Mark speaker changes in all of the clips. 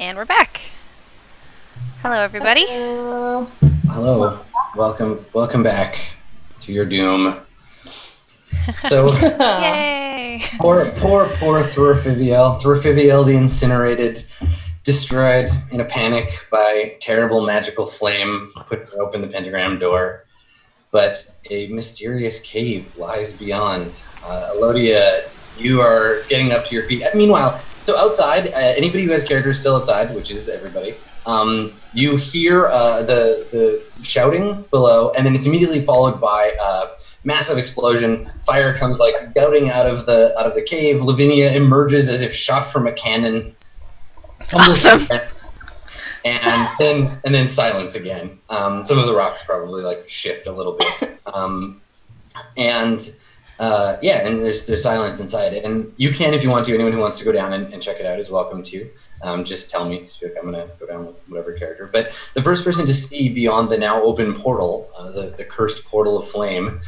Speaker 1: And we're back. Hello, everybody.
Speaker 2: Hello.
Speaker 3: Hello. Welcome back to your doom. So,
Speaker 1: Yay!
Speaker 3: poor Thorfiviel. Thorfiviel the incinerated, destroyed in a panic by terrible magical flame, put open the pentagram door. But a mysterious cave lies beyond. Elodia, you are getting up to your feet. Meanwhile, so outside, anybody who has characters still outside, which is everybody, you hear the shouting below, and then it's immediately followed by a massive explosion. Fire comes like gouting out of the cave. Lavinia emerges as if shot from a cannon.
Speaker 1: Awesome.
Speaker 3: And then silence again. Some of the rocks probably like shift a little bit. And there's silence inside it. And you can, if you want to, anyone who wants to go down and check it out is welcome to. Just tell me, just be like, I'm gonna go down with whatever character. But the first person to see beyond the now open portal, the cursed portal of flame,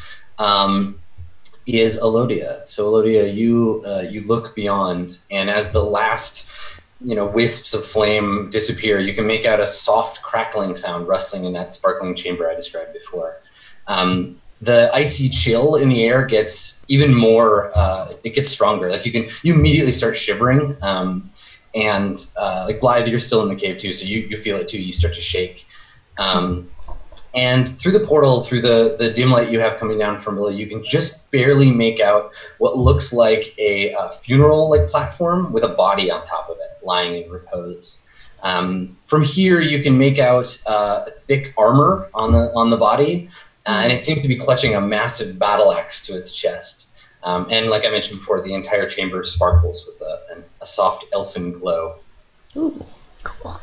Speaker 3: is Elodia. So Elodia, you look beyond, and as the last wisps of flame disappear, you can make out a soft crackling sound rustling in that sparkling chamber I described before. The icy chill in the air gets even more, it gets stronger. Like you immediately start shivering. Like Blythe, you're still in the cave too, so you feel it too. You start to shake. And through the portal, through the dim light you have coming down from below, you can just barely make out what looks like a funeral platform with a body on top of it, lying in repose. From here, you can make out thick armor on the body, and it seems to be clutching a massive battle axe to its chest. And like I mentioned before, the entire chamber sparkles with a soft elfin glow.
Speaker 2: Ooh,
Speaker 1: Cool.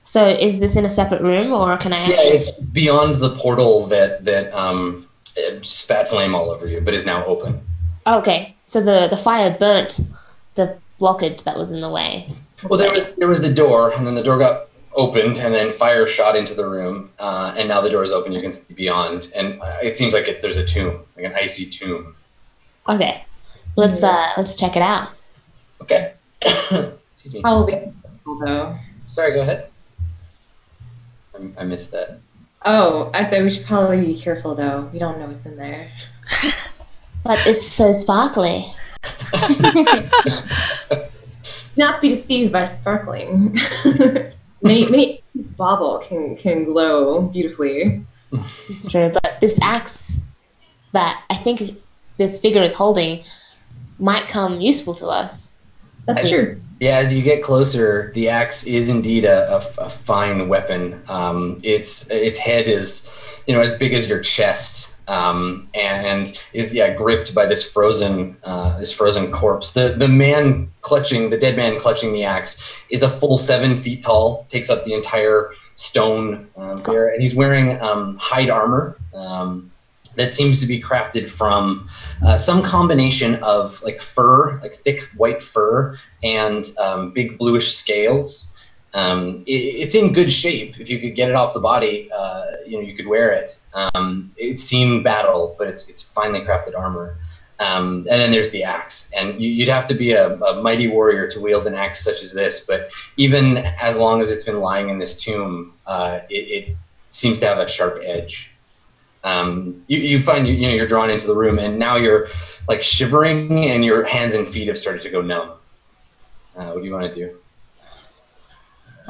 Speaker 2: So is this in a separate room, or can I actually...
Speaker 3: Yeah, it's beyond the portal that spat flame all over you, but is now open.
Speaker 2: Okay, so the fire burnt the blockage that was in the way.
Speaker 3: Well, there was the door, and then the door got opened, and then fire shot into the room, and now the door is open. You can see beyond, and it seems like there's a tomb, like an icy tomb.
Speaker 2: Okay, let's check it out.
Speaker 3: Okay. Excuse me.
Speaker 4: Probably though.
Speaker 3: Sorry, go ahead. I missed that.
Speaker 4: Oh, I said we should probably be careful though. We don't know what's in there.
Speaker 2: But it's so sparkly.
Speaker 4: Not be deceived by sparkling. many bauble can glow beautifully.
Speaker 2: It's true, but this axe that I think this figure is holding might come useful to us.
Speaker 4: That's true.
Speaker 3: Yeah, as you get closer, the axe is indeed a fine weapon. Its head is, as big as your chest, and is gripped by this frozen corpse. The dead man clutching the axe is a full 7 feet tall, takes up the entire stone there, and he's wearing hide armor. That seems to be crafted from some combination of fur, thick white fur, and big bluish scales. It's in good shape. If you could get it off the body, you could wear it. It's seen battle, but it's finely crafted armor. And then there's the axe, and you'd have to be a mighty warrior to wield an axe such as this. But even as long as it's been lying in this tomb, it seems to have a sharp edge. You find you're drawn into the room, and now you're shivering, and your hands and feet have started to go numb. What do you want to do?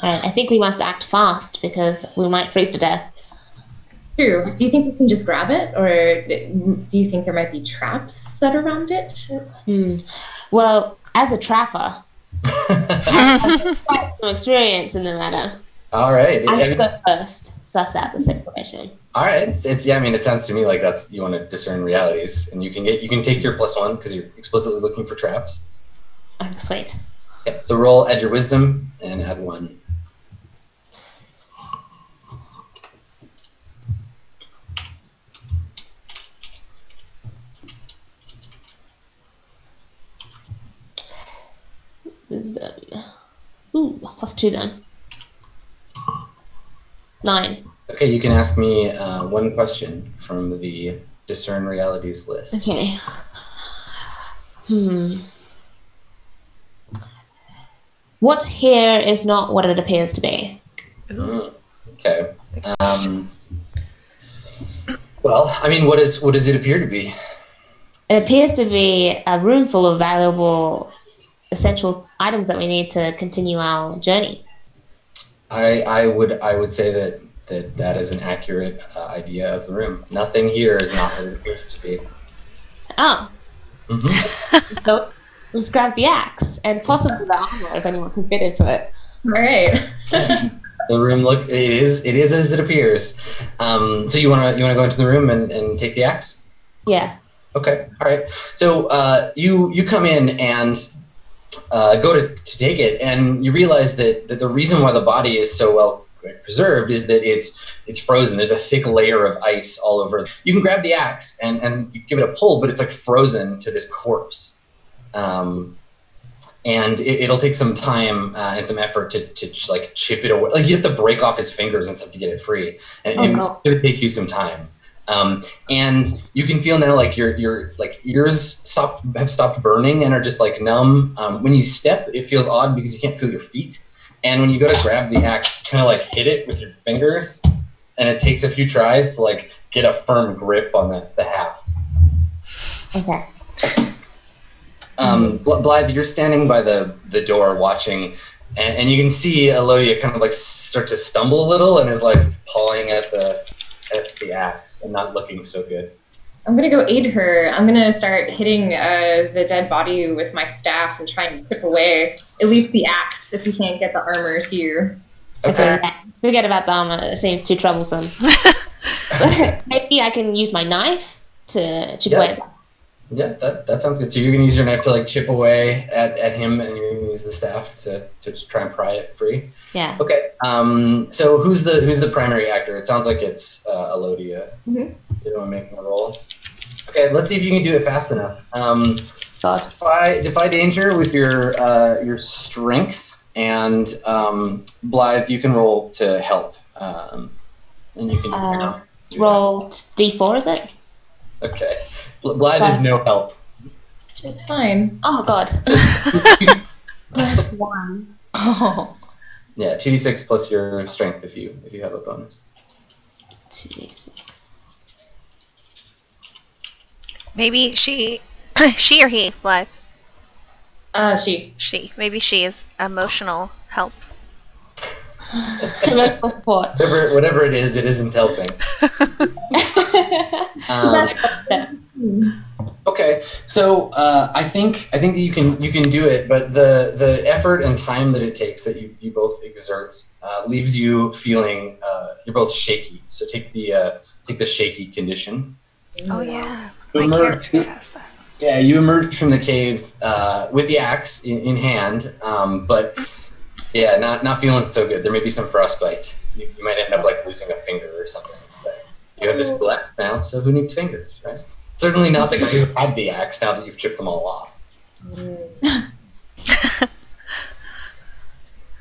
Speaker 2: All right, I think we must act fast because we might freeze to death.
Speaker 4: True. Do you think we can just grab it, or do you think there might be traps set around it?
Speaker 2: Well, as a trapper, I have quite some experience in the matter.
Speaker 3: All right.
Speaker 2: I should go first, suss out the situation.
Speaker 3: All right. It sounds to me like you want to discern realities, and you can take your +1 because you're explicitly looking for traps.
Speaker 2: Oh, sweet.
Speaker 3: Yeah, so roll, add your wisdom, and add 1.
Speaker 2: Wisdom. Ooh, +2 then. 9.
Speaker 3: Okay, you can ask me one question from the discern realities list.
Speaker 2: Okay. what here is not what it appears to be?
Speaker 3: Okay. Well, I mean, what does it appear to be?
Speaker 2: It appears to be a room full of valuable, essential items that we need to continue our journey.
Speaker 3: I would say that is an accurate idea of the room. Nothing here is not what it appears to be.
Speaker 2: Oh.
Speaker 3: Mm-hmm.
Speaker 2: So let's grab the axe and possibly the armor if anyone can fit into it.
Speaker 4: All right.
Speaker 3: The room it is as it appears. So you wanna go into the room and take the axe?
Speaker 2: Yeah.
Speaker 3: Okay. All right. So you come in and go to take it, and you realize that the reason why the body is so well preserved is that it's frozen. There's a thick layer of ice all over. You can grab the axe and you give it a pull, but it's like frozen to this corpse. And it'll take some time and some effort to like chip it away. Like you have to break off his fingers and stuff to get it free, and it'll take you some time. And you can feel now like your like ears have stopped burning and are just like numb. When you step, it feels odd because you can't feel your feet. And when you go to grab the axe, kind of like hit it with your fingers, and it takes a few tries to like get a firm grip on the haft.
Speaker 2: Okay.
Speaker 3: Blythe, you're standing by the door watching, and you can see Elodia kind of like start to stumble a little and is like pawing at the axe and not looking so good.
Speaker 4: I'm gonna go aid her. I'm gonna start hitting the dead body with my staff and try and chip away at least the axe if we can't get the armors here.
Speaker 3: Okay.
Speaker 2: Forget about the armor. It seems too troublesome. Maybe I can use my knife to chip away.
Speaker 3: Yeah, that sounds good. So you're gonna use your knife to like chip away at him, and you're gonna use the staff to just try and pry it free.
Speaker 2: Yeah.
Speaker 3: Okay. So who's the primary actor? It sounds like it's Elodia.
Speaker 4: Mm-hmm.
Speaker 3: You're the one making a roll. Okay, let's see if you can do it fast enough.
Speaker 2: God.
Speaker 3: Defy danger with your strength, and Blythe, you can roll to help, and you can
Speaker 2: roll D4. Is it?
Speaker 3: Okay. Blythe is no help.
Speaker 4: It's fine.
Speaker 2: Oh God. Plus 1. Oh.
Speaker 3: Yeah, 2d6 plus your strength if you have a bonus.
Speaker 2: 2d6.
Speaker 1: Maybe she or he, Blythe.
Speaker 4: She.
Speaker 1: She. Maybe she is emotional help.
Speaker 2: Emotional support.
Speaker 3: Whatever it isn't helping. Okay, so I think you can do it, but the effort and time that it takes that you both exert leaves you feeling you're both shaky. So take the shaky condition.
Speaker 1: Oh yeah, my character says that.
Speaker 3: Yeah, you emerge from the cave with the axe in hand, but yeah, not feeling so good. There may be some frostbite. You might end up like losing a finger or something. But you have this black now, so who needs fingers, right? Certainly not the guy who had the axe now that you've chipped them all off.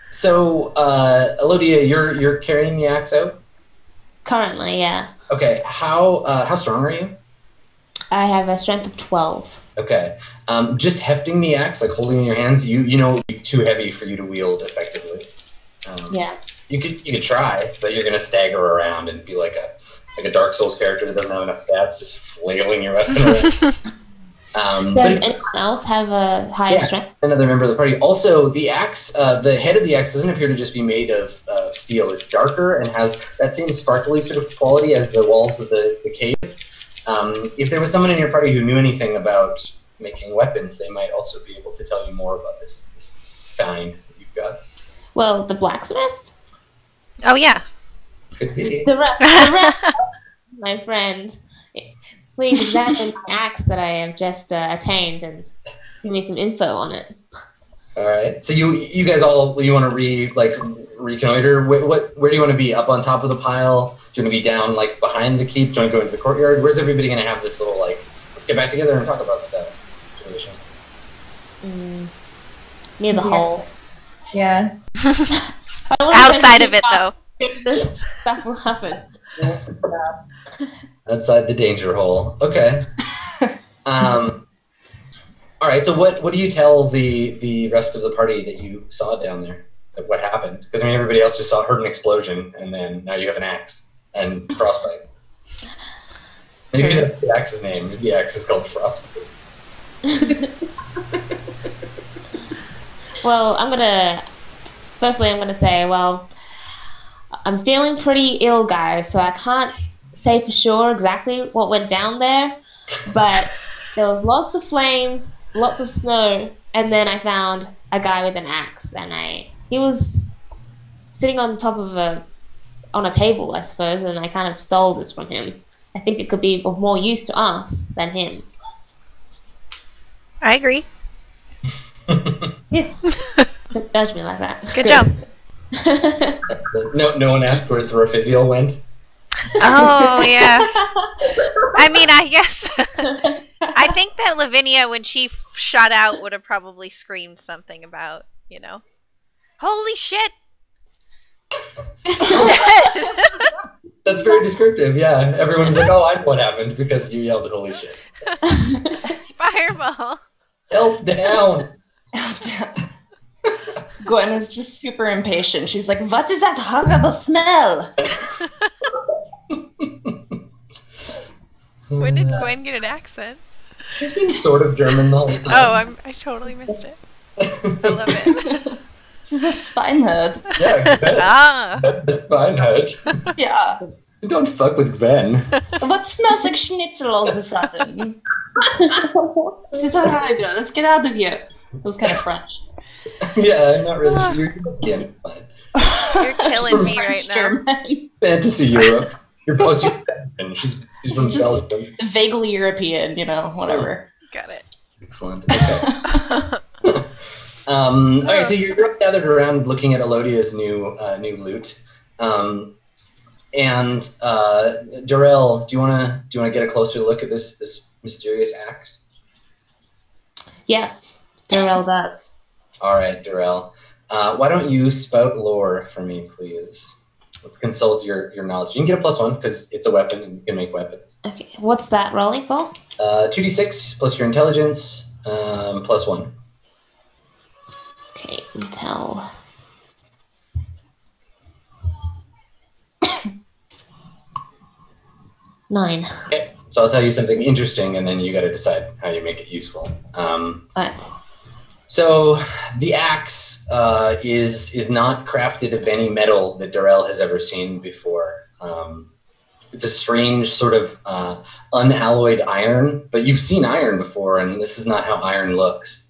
Speaker 3: So, Elodia, you're carrying the axe out?
Speaker 2: Currently, yeah.
Speaker 3: Okay, how strong are you?
Speaker 2: I have a strength of 12.
Speaker 3: Okay, just hefting the axe, like holding it in your hands, you know it would be too heavy for you to wield effectively.
Speaker 2: Yeah.
Speaker 3: You could try, but you're gonna stagger around and be like a Dark Souls character that doesn't have enough stats, just flailing your weapon around.
Speaker 2: Does anyone else have a higher strength?
Speaker 3: Another member of the party. Also, the axe, the head of the axe doesn't appear to just be made of steel. It's darker and has that same sparkly sort of quality as the walls of the cave. If there was someone in your party who knew anything about making weapons, they might also be able to tell you more about this find that you've got.
Speaker 2: Well, the blacksmith?
Speaker 1: Oh yeah.
Speaker 3: Could be.
Speaker 2: The rest, my friend. Please examine my axe that I have just attained and give me some info on it.
Speaker 3: All right. So you guys want to reconnoiter? Where do you want to be? Up on top of the pile? Do you want to be down like behind the keep? Do you want to go into the courtyard? Where's everybody going to have this little like let's get back together and talk about stuff situation?
Speaker 2: Near the hole.
Speaker 4: Yeah.
Speaker 1: Outside of it though.
Speaker 2: This stuff will happen.
Speaker 3: Outside the danger hole. Okay. All right. So what do you tell the rest of the party that you saw down there? Like, what happened? Because I mean, everybody else just heard an explosion, and then now you have an axe and frostbite. Maybe that's the axe's name. Maybe the axe is called frostbite.
Speaker 2: Well, I'm gonna say, well, I'm feeling pretty ill, guys, so I can't say for sure exactly what went down there, but there was lots of flames, lots of snow, and then I found a guy with an axe, and he was sitting on top of a table, I suppose, and I kind of stole this from him. I think it could be of more use to us than him.
Speaker 1: I agree.
Speaker 2: Yeah. Don't judge me like that.
Speaker 1: Good job.
Speaker 3: No one asked where Thorfiviel went.
Speaker 1: Oh, yeah. I mean, I guess. I think that Lavinia, when she shot out, would have probably screamed something about, holy shit!
Speaker 3: That's very descriptive, yeah. Everyone's like, oh, I know what happened because you yelled holy shit.
Speaker 1: Fireball.
Speaker 3: Elf down.
Speaker 5: Gwen is just super impatient. She's like, what is that horrible smell?
Speaker 1: When did Gwen get an accent?
Speaker 3: She's been sort of German the whole time.
Speaker 1: Oh, I totally missed it. I love it.
Speaker 5: She's a Swineherd.
Speaker 3: Yeah, Gwen. The Swineherd.
Speaker 5: Yeah.
Speaker 3: Don't fuck with Gwen.
Speaker 5: What smells like schnitzel all of a sudden? This is horrible. Let's get out of here. It was kind of French.
Speaker 3: Yeah, I'm not really sure. Yeah, fine.
Speaker 1: You're killing me right now.
Speaker 5: German.
Speaker 3: Fantasy Europe. You're both and she's from
Speaker 5: just
Speaker 3: Belgium.
Speaker 5: Vaguely European, whatever.
Speaker 1: Got it.
Speaker 3: Excellent. Okay. All right, so you're gathered around looking at Elodia's new loot. And Darrell, do you wanna get a closer look at this mysterious axe?
Speaker 2: Yes, Darrell does.
Speaker 3: All right, Darrell. Why don't you spout lore for me, please? Let's consult your knowledge. You can get a +1 because it's a weapon and you can make weapons.
Speaker 2: Okay, what's that rolling for?
Speaker 3: 2d6 plus your intelligence +1.
Speaker 2: Okay, intel. Nine.
Speaker 3: Okay, so I'll tell you something interesting, and then you got to decide how you make it useful.
Speaker 2: Right.
Speaker 3: So the axe is not crafted of any metal that Darrell has ever seen before. It's a strange sort of unalloyed iron, but you've seen iron before, and this is not how iron looks.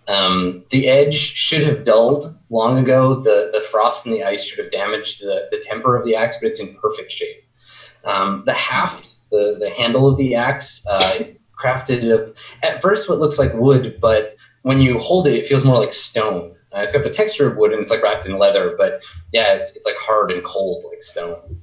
Speaker 3: The edge should have dulled long ago. The frost and the ice should have damaged the temper of the axe, but it's in perfect shape. The haft, the handle of the axe, crafted of, at first, what looks like wood, but when you hold it, it feels more like stone. It's got the texture of wood and it's like wrapped in leather, but yeah, it's like hard and cold like stone.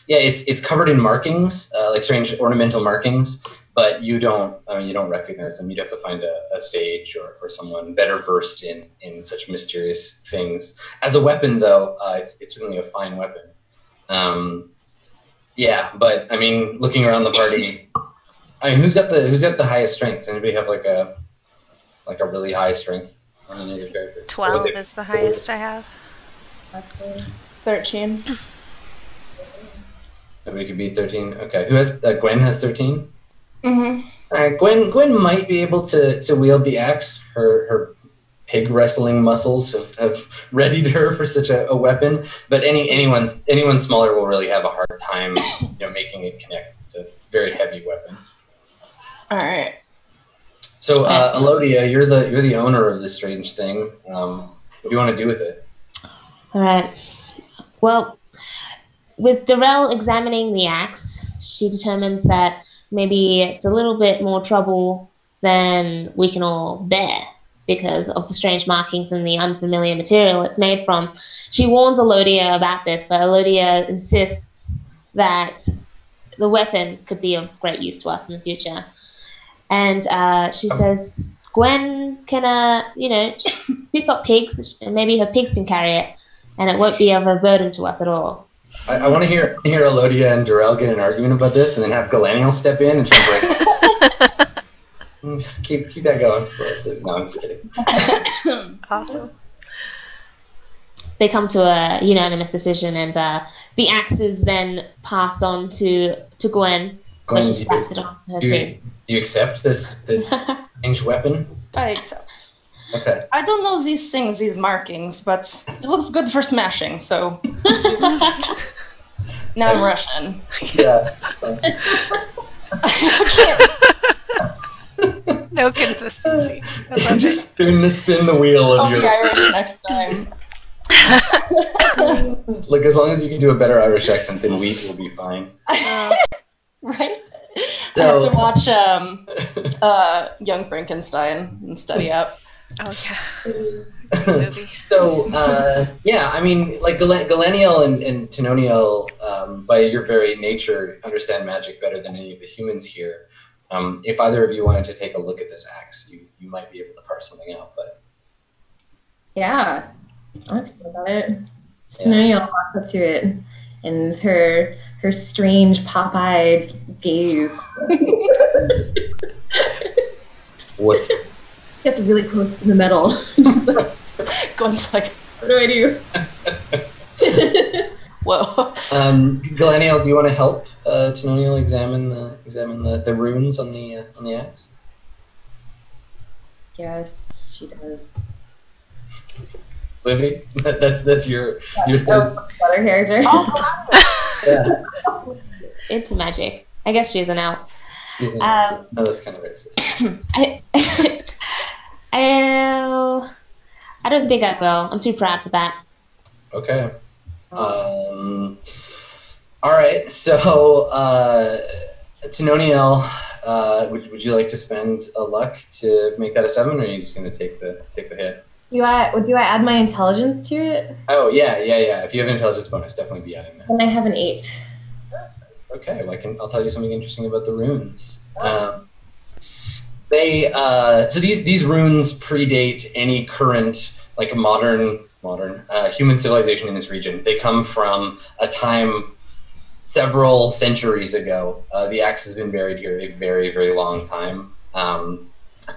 Speaker 3: It's covered in markings, like strange ornamental markings, but you don't recognize them. You'd have to find a sage or someone better versed in such mysterious things. As a weapon, though, it's certainly a fine weapon. But I mean, looking around the party, I mean, who's got the highest strength? Does anybody have like a really high strength on any of your characters?
Speaker 1: 12 is the highest I have.
Speaker 5: 13.
Speaker 3: Nobody could beat 13. Okay, who has Gwen has 13?
Speaker 5: Mm-hmm.
Speaker 3: All right, Gwen might be able to wield the axe. Her pig wrestling muscles have readied her for such a weapon. But anyone smaller will really have a hard time, making it connect. It's a very heavy weapon.
Speaker 5: All right.
Speaker 3: So, Elodia, you're the owner of this strange thing. What do you want to do with it?
Speaker 2: All right. Well, with Darrell examining the axe, she determines that maybe it's a little bit more trouble than we can all bear because of the strange markings and the unfamiliar material it's made from. She warns Elodia about this, but Elodia insists that the weapon could be of great use to us in the future. And she says, Gwen can, she's got pigs, and maybe her pigs can carry it, and it won't be of a burden to us at all.
Speaker 3: I want to hear Elodia and Darrell get an argument about this, and then have Galaniel step in and try and break it. Just keep that going for us. No, I'm just kidding.
Speaker 1: Awesome.
Speaker 2: They come to a unanimous decision, and the axe is then passed on to Gwen.
Speaker 3: Gwen,
Speaker 2: She straps it on her thing.
Speaker 3: do you accept this strange weapon?
Speaker 5: I accept.
Speaker 3: Okay.
Speaker 5: I don't know these things, these markings, but it looks good for smashing, so. Now I'm Russian.
Speaker 3: Yeah.
Speaker 1: No consistency. I love
Speaker 3: Just spin the wheel of
Speaker 5: I'll
Speaker 3: your.
Speaker 5: be Irish next time.
Speaker 3: Like, as long as you can do a better Irish accent than we will be fine.
Speaker 5: Right?
Speaker 3: So-
Speaker 5: I have to watch Young Frankenstein and study up.
Speaker 1: Oh yeah. Movie.
Speaker 3: So, yeah, I mean, like Galeniel and Tenoniel, by your very nature, understand magic better than any of the humans here. If either of you wanted to take a look at this axe, you might be able to parse something out. But
Speaker 4: Yeah, I want to think about it. Tenoniel walks up to it, and her strange pop-eyed gaze
Speaker 3: what's
Speaker 4: gets really close to the metal. Just like,
Speaker 5: Gwen's like,
Speaker 4: what do I do?
Speaker 5: whoa.
Speaker 3: Galeniel, do you want to help Tenoniel examine the runes on the axe?
Speaker 4: Yes, she does.
Speaker 3: Livy, that's your third.
Speaker 4: Other character.
Speaker 3: Yeah.
Speaker 2: Into magic. I guess she's an elf.
Speaker 3: No, that's kind of racist.
Speaker 2: I don't think I will. I'm too proud for that.
Speaker 3: Okay. All right. So, Tenoniel, would you like to spend a luck to make that a 7, or are you just going to take the hit?
Speaker 4: Do I add my intelligence to it?
Speaker 3: Oh yeah. If you have an intelligence bonus, definitely be adding that.
Speaker 4: And I have an 8.
Speaker 3: Okay. Well, I'll tell you something interesting about the runes. So these runes predate any current like modern human civilization in this region. They come from a time several centuries ago. The axe has been buried here a very, very long time.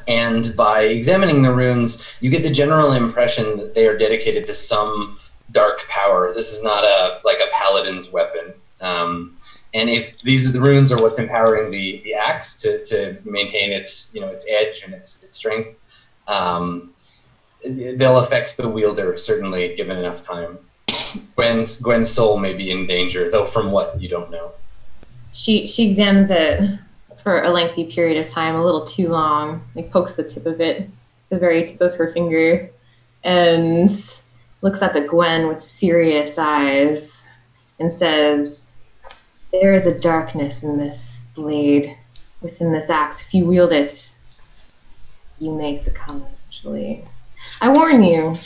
Speaker 3: And by examining the runes, you get the general impression that they are dedicated to some dark power. This is not a paladin's weapon. And if these are the runes are what's empowering the axe to maintain its edge and its strength, they'll affect the wielder, certainly, given enough time. Gwen's soul may be in danger, though from what, you don't know.
Speaker 4: She examines it for a lengthy period of time, a little too long. Like pokes the tip of it, the very tip of her finger, and looks up at Gwen with serious eyes and says, "There is a darkness in this blade, within this axe. If you wield it, you may succumb, actually. I warn you."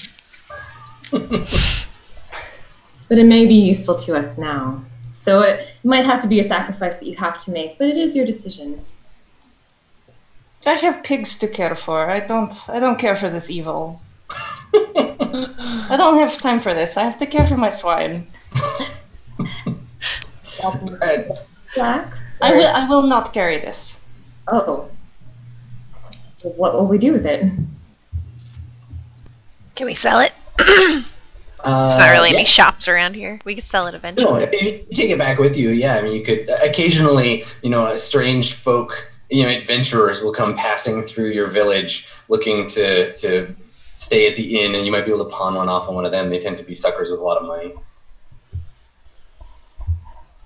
Speaker 4: But it may be useful to us now. So it might have to be a sacrifice that you have to make, but it is your decision.
Speaker 5: I have pigs to care for. I don't care for this evil. I don't have time for this. I have to care for my swine.
Speaker 4: Relax.
Speaker 5: I will not carry this.
Speaker 4: Oh. What will we do with it?
Speaker 1: Can we sell it? There's not really
Speaker 3: yeah.
Speaker 1: any shops around here. We could sell it eventually.
Speaker 3: No, if you take it back with you, yeah. I mean, you could occasionally, strange folk, adventurers will come passing through your village looking to stay at the inn, and you might be able to pawn one off on one of them. They tend to be suckers with a lot of money.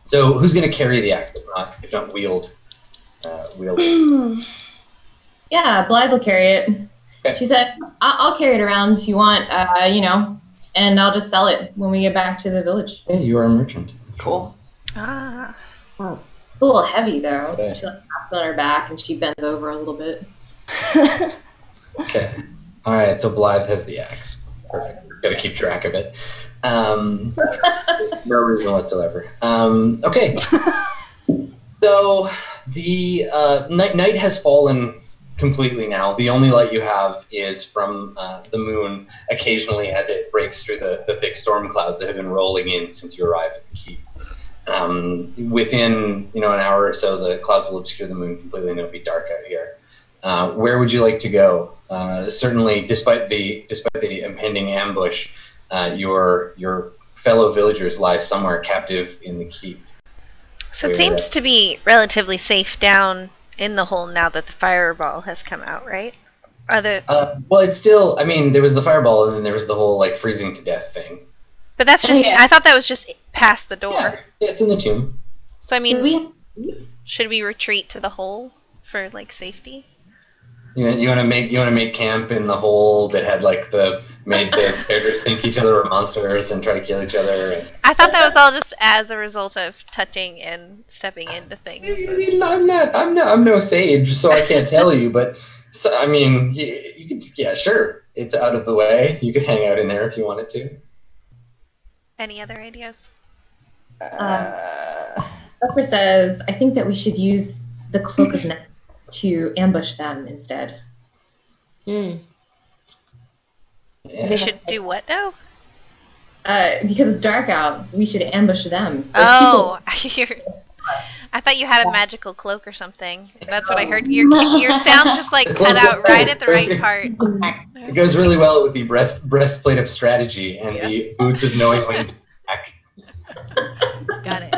Speaker 3: So, who's going to carry the axe if not wield? It?
Speaker 4: Yeah, Blythe will carry it.
Speaker 3: Okay.
Speaker 4: She said, I'll carry it around if you want, and I'll just sell it when we get back to the village.
Speaker 3: Yeah, you are a merchant.
Speaker 5: Cool.
Speaker 1: Ah.
Speaker 4: A little heavy, though.
Speaker 3: Okay.
Speaker 4: She taps on her back, and she bends over a little bit.
Speaker 3: Okay. All right. So Blythe has the axe. Perfect. Got to keep track of it. No reason whatsoever. Okay. So the night has fallen completely now. The only light you have is from the moon occasionally as it breaks through the thick storm clouds that have been rolling in since you arrived at the keep. Within an hour or so, the clouds will obscure the moon completely and it'll be dark out here. Where would you like to go? Certainly, despite the impending ambush, your fellow villagers lie somewhere captive in the keep.
Speaker 1: So it seems to be relatively safe down in the hole now that the fireball has come out, right?
Speaker 3: Well, it's still. I mean, there was the fireball, and then there was the whole like freezing to death thing.
Speaker 1: But that's just. I thought that was just past the door.
Speaker 3: Yeah, it's in the tomb.
Speaker 1: So I mean, should we retreat to the hole for like safety?
Speaker 3: You want to make camp in the hole that had like made the characters think each other were monsters and try to kill each other.
Speaker 1: I thought that was all just as a result of touching and stepping into things.
Speaker 3: I mean, I'm no sage, so I can't tell you. But so, I mean, you could, yeah, sure. It's out of the way. You could hang out in there if you wanted to.
Speaker 1: Any other ideas?
Speaker 4: Pepper says, I think that we should use the cloak of night to ambush them instead.
Speaker 3: Yeah.
Speaker 1: We should do what now?
Speaker 4: Because it's dark out, we should ambush them.
Speaker 1: Oh, I thought you had a magical cloak or something. That's what I heard. Your sound just like cut out right at the right part.
Speaker 3: It goes really well with the breastplate of strategy and the boots of knowing when to attack.
Speaker 1: Got it.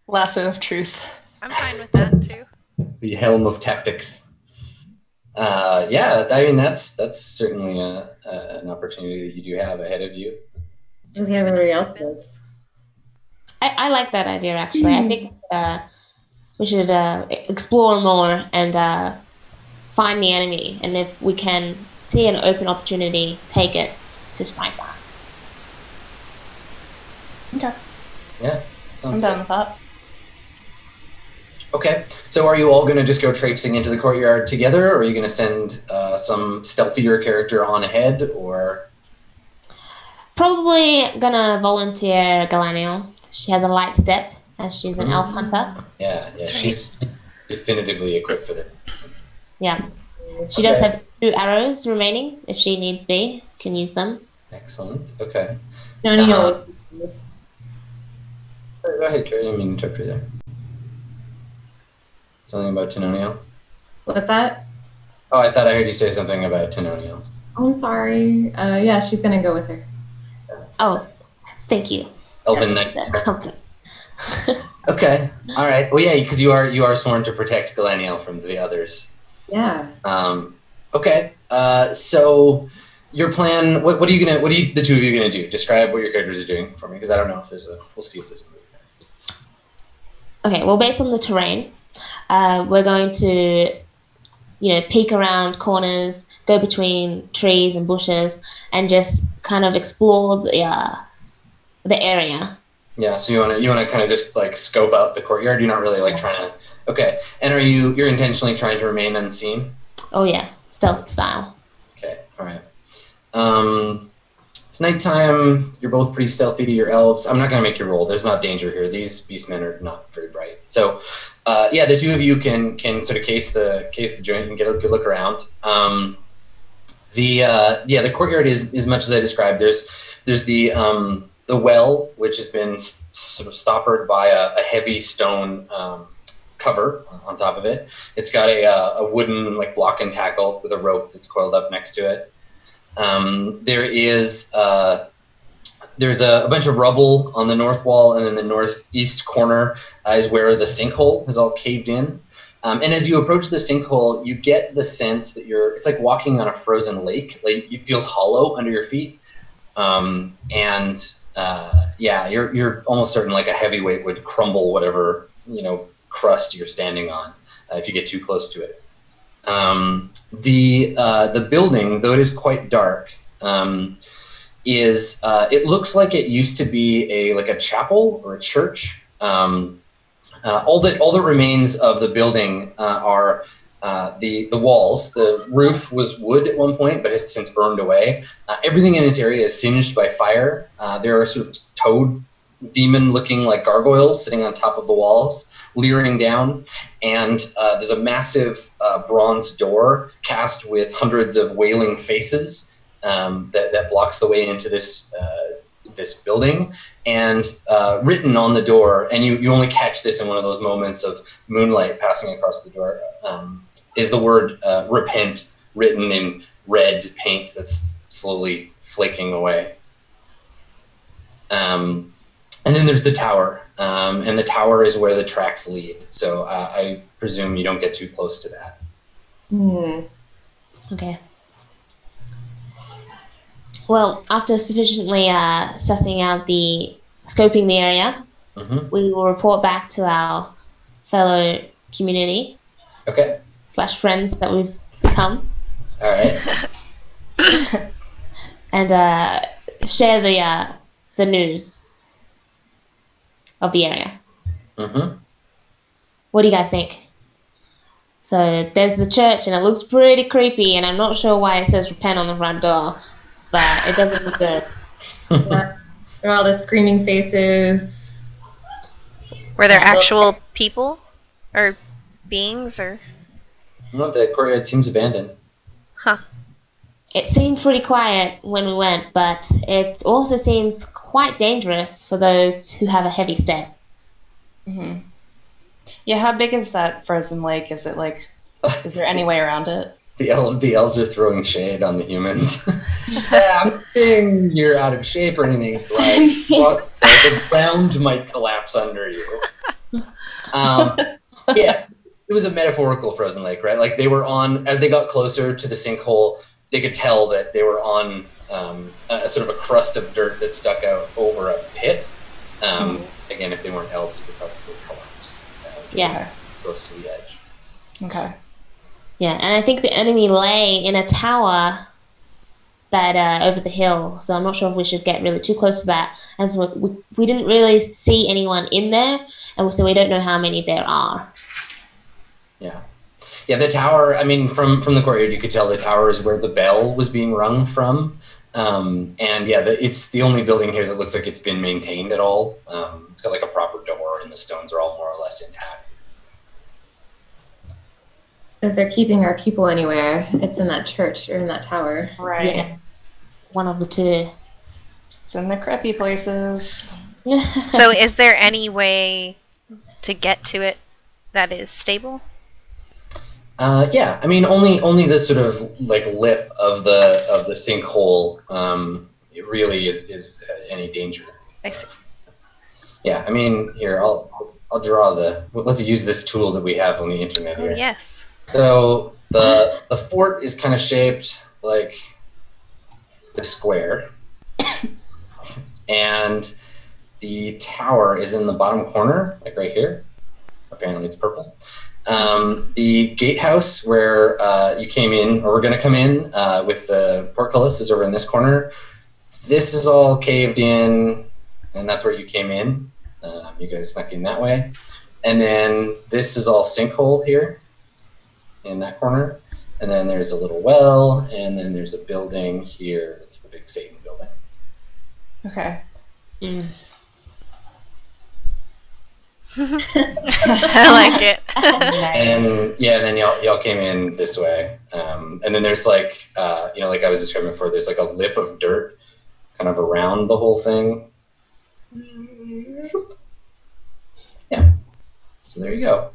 Speaker 5: Lasso of truth.
Speaker 1: I'm fine with that too.
Speaker 3: The helm of tactics. Yeah, I mean that's certainly an opportunity that you do have ahead of you.
Speaker 4: Does he have anybody else?
Speaker 2: I like that idea actually. I think we should explore more and find the enemy, and if we can see an open opportunity, take it to strike that.
Speaker 5: Okay.
Speaker 3: Yeah, sounds
Speaker 5: I'm done with that.
Speaker 3: Okay, so are you all going to just go traipsing into the courtyard together, or are you going to send some stealthier character on ahead, or?
Speaker 2: Probably gonna volunteer Galaniel. She has a light step, as she's an elf hunter.
Speaker 3: Yeah, she's definitively equipped for that.
Speaker 2: Yeah. She does have 2 arrows remaining, if she needs be. Can use them.
Speaker 3: Excellent, okay.
Speaker 4: No.
Speaker 3: Go ahead, Carrie, I didn't mean to interrupt you there. Something about Tenonio?
Speaker 4: What's that?
Speaker 3: Oh, I thought I heard you say something about Tenonio.
Speaker 4: Oh, I'm sorry. Yeah, she's gonna go with her.
Speaker 2: Oh, thank you.
Speaker 3: Elven Knight.
Speaker 2: Company.
Speaker 3: Okay, all right. Well, yeah, because you are sworn to protect Galaniel from the others.
Speaker 4: Yeah.
Speaker 3: Okay. So your plan. What are the two of you gonna do? Describe what your characters are doing for me, because I don't know if there's a. We'll see if there's a movie.
Speaker 2: Okay. Well, based on the terrain, we're going to, peek around corners, go between trees and bushes, and just kind of explore the area.
Speaker 3: Yeah, so you wanna kind of just like scope out the courtyard. You're not really like trying to. Okay, and you're intentionally trying to remain unseen?
Speaker 2: Oh yeah, stealth style.
Speaker 3: Okay, all right. It's nighttime. You're both pretty stealthy to your elves. I'm not gonna make you roll. There's not danger here. These beastmen are not very bright. So, yeah, the two of you can sort of case the joint and get a good look around. The courtyard is much as I described. There's the well, which has been sort of stoppered by a heavy stone cover on top of it. It's got a wooden like block and tackle with a rope that's coiled up next to it. There's a bunch of rubble on the north wall, and then the northeast corner is where the sinkhole is all caved in. And as you approach the sinkhole, you get the sense that it's like walking on a frozen lake. Like it feels hollow under your feet. You're almost certain like a heavyweight would crumble whatever, crust you're standing on if you get too close to it. The building, though it is quite dark, it looks like it used to be a chapel or a church. All that remains of the building are the walls. The roof was wood at one point, but has since burned away. Everything in this area is singed by fire. There are sort of toad demon-looking like gargoyles sitting on top of the walls, leering down, and there's a massive bronze door cast with hundreds of wailing faces that blocks the way into this building, and written on the door, and you only catch this in one of those moments of moonlight passing across the door. is the word repent written in red paint that's slowly flaking away. And then there's the tower, and the tower is where the tracks lead. So I presume you don't get too close to that.
Speaker 2: Okay. Well, after sufficiently scoping the area, we will report back to our fellow community.
Speaker 3: Okay.
Speaker 2: / friends that we've become.
Speaker 3: All right.
Speaker 2: And share the news of the area. What do you guys think? So there's the church, and it looks pretty creepy, and I'm not sure why it says repent on the front door, but it doesn't look good.
Speaker 4: There are all the screaming faces.
Speaker 1: Were there actual people or beings or?
Speaker 3: No, the courtyard seems abandoned.
Speaker 1: Huh.
Speaker 2: It seemed pretty quiet when we went, but it also seems quite dangerous for those who have a heavy step.
Speaker 5: Yeah, how big is that frozen lake? Is it like, is there any way around it?
Speaker 3: The elves are throwing shade on the humans. Yeah, I'm saying you're out of shape or anything. Like the ground might collapse under you. Yeah, it was a metaphorical frozen lake, right? Like they were on, as they got closer to the sinkhole, they could tell that they were on a sort of a crust of dirt that stuck out over a pit. Again, if they weren't elves, it would probably collapse.
Speaker 2: Yeah.
Speaker 3: Close to the edge.
Speaker 5: Okay.
Speaker 2: Yeah, and I think the enemy lay in a tower that over the hill, so I'm not sure if we should get really too close to that, as we didn't really see anyone in there, and so we don't know how many there are.
Speaker 3: Yeah, the tower, I mean, from the courtyard, you could tell the tower is where the bell was being rung from. And yeah, it's the only building here that looks like it's been maintained at all. It's got like a proper door, and the stones are all more or less intact.
Speaker 4: If they're keeping our people anywhere, it's in that church or in that tower.
Speaker 5: Right.
Speaker 2: Yeah. One of the two.
Speaker 5: It's in the crappy places.
Speaker 1: So is there any way to get to it that is stable?
Speaker 3: Yeah, I mean, only the sort of like lip of the sinkhole. It really is any danger.
Speaker 1: I see.
Speaker 3: Yeah, I mean, here I'll draw let's use this tool that we have on the internet here.
Speaker 1: Oh, yes.
Speaker 3: So the fort is kind of shaped like the square, and the tower is in the bottom corner, like right here. Apparently, it's purple. The gatehouse where you came in, or we're going to come in with the portcullis, is over in this corner. This is all caved in, and that's where you came in. You guys snuck in that way. And then this is all sinkhole here in that corner. And then there's a little well, and then there's a building here. It's the big Satan building.
Speaker 5: Okay.
Speaker 1: I like it.
Speaker 3: And yeah, then y'all came in this way. And then there's like, like I was describing before, there's like a lip of dirt kind of around the whole thing. Yeah. So there you go.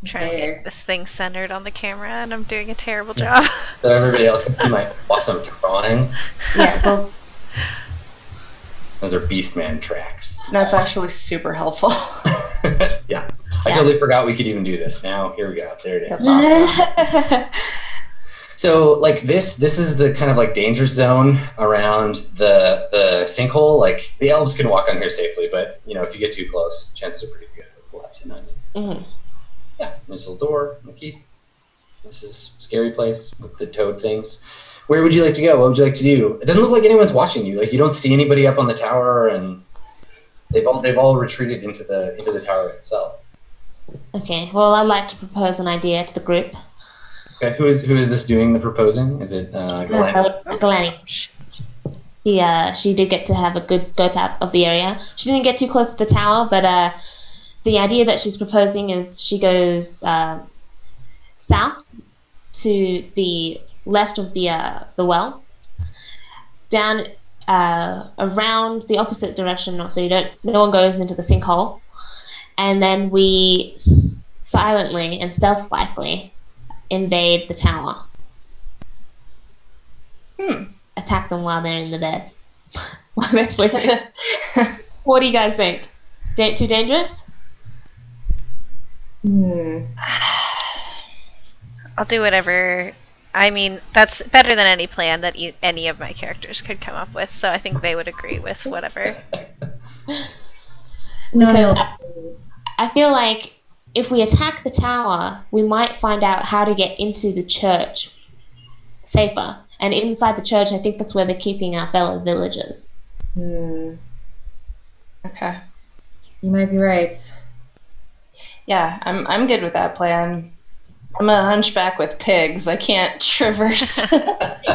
Speaker 1: Trying to get this thing centered on the camera, and I'm doing a terrible job.
Speaker 3: So everybody else can see my awesome drawing.
Speaker 2: Yeah, so
Speaker 3: Those are Beastman tracks.
Speaker 5: That's actually super helpful.
Speaker 3: Yeah. I totally forgot we could even do this. Now, here we go. There it is.
Speaker 5: That's awesome.
Speaker 3: So, like, this is the kind of, like, danger zone around the sinkhole. Like, the elves can walk on here safely, but, if you get too close, chances are pretty good of collapsing on you. Yeah, there's a little door. Keith. This is a scary place with the toad things. Where would you like to go? What would you like to do? It doesn't look like anyone's watching you. Like, you don't see anybody up on the tower, and they've all retreated into the tower itself.
Speaker 2: Okay, well, I'd like to propose an idea to the group.
Speaker 3: Okay, who is this doing the proposing? Is it Galani?
Speaker 2: Galani. She did get to have a good scope out of the area. She didn't get too close to the tower, but the idea that she's proposing is she goes south to the left of the well, down around the opposite direction, so no one goes into the sinkhole, and then we silently and stealth-likely invade the tower. Attack them while they're in the bed. While they're sleeping. What do you guys think? Too dangerous?
Speaker 1: I'll do whatever. I mean, that's better than any plan that any of my characters could come up with, so I think they would agree with whatever.
Speaker 2: Because I feel like if we attack the tower, we might find out how to get into the church safer. And inside the church, I think that's where they're keeping our fellow villagers.
Speaker 5: Okay.
Speaker 4: You might be right.
Speaker 5: Yeah, I'm good with that plan. I'm a hunchback with pigs. I can't traverse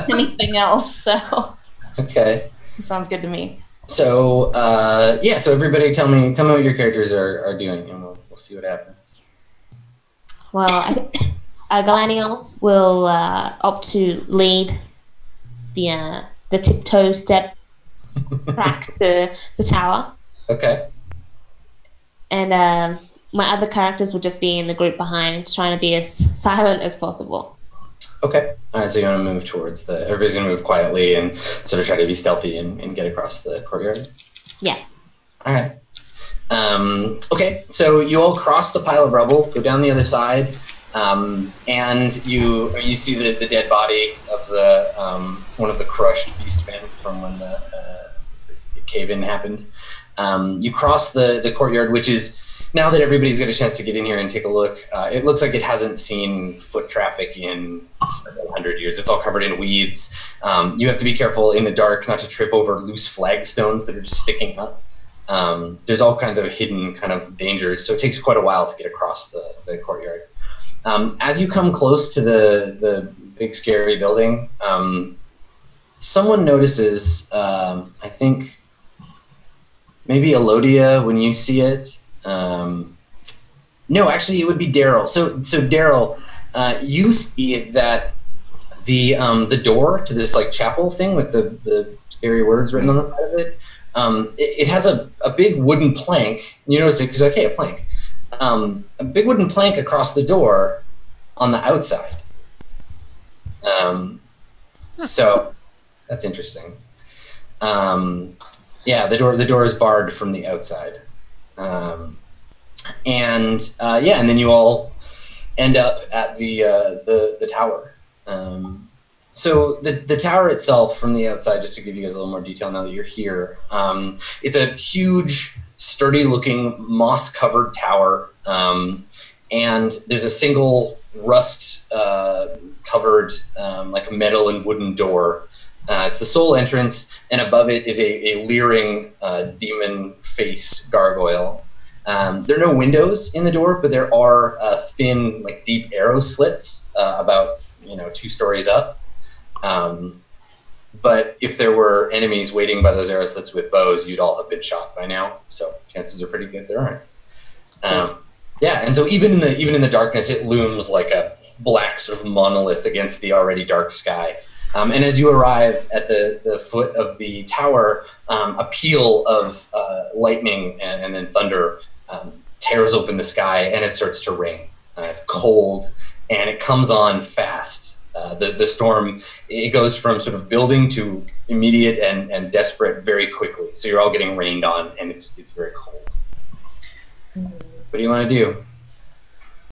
Speaker 5: anything else, so
Speaker 3: Okay.
Speaker 5: it sounds good to me.
Speaker 3: So so everybody, tell me what your characters are doing, and we'll see what happens.
Speaker 2: Well, I think Galaniel will opt to lead the tiptoe step crack the tower,
Speaker 3: Okay.
Speaker 2: and my other characters will just be in the group behind, trying to be as silent as possible.
Speaker 3: Okay. All right. So you want to move towards everybody's going to move quietly and sort of try to be stealthy and get across the courtyard.
Speaker 2: Yeah.
Speaker 3: All right. Okay. So you all cross the pile of rubble, go down the other side, and you see the dead body of the one of the crushed beastmen from when the cave-in happened. You cross the courtyard, which is, now that everybody's got a chance to get in here and take a look, it looks like it hasn't seen foot traffic in several hundred years. It's all covered in weeds. You have to be careful in the dark not to trip over loose flagstones that are just sticking up. There's all kinds of hidden kind of dangers, so it takes quite a while to get across the courtyard. As you come close to the big scary building, someone notices, I think maybe Elodia, when you see it. No, actually, it would be Daryl. So Daryl, you see that the door to this like chapel thing with the scary words written on the side of it, it has a big wooden plank. You notice it because okay, a plank, a big wooden plank across the door on the outside. So that's interesting. Yeah, the door is barred from the outside. And then you all end up at the tower. So the tower itself from the outside, just to give you guys a little more detail now that you're here, it's a huge, sturdy-looking, moss-covered tower, and there's a single rust-covered like metal and wooden door. It's the sole entrance, and above it is a leering demon face gargoyle. There are no windows in the door, but there are thin, like deep arrow slits about 2 stories up. But if there were enemies waiting by those arrow slits with bows, you'd all have been shot by now. So chances are pretty good there aren't. Yeah, and so even in the darkness, it looms like a black sort of monolith against the already dark sky. And as you arrive at the foot of the tower, a peal of lightning and then thunder tears open the sky, and it starts to rain. It's cold, and it comes on fast. The storm, it goes from sort of building to immediate and desperate very quickly. So you're all getting rained on, and it's very cold. What do you want to do?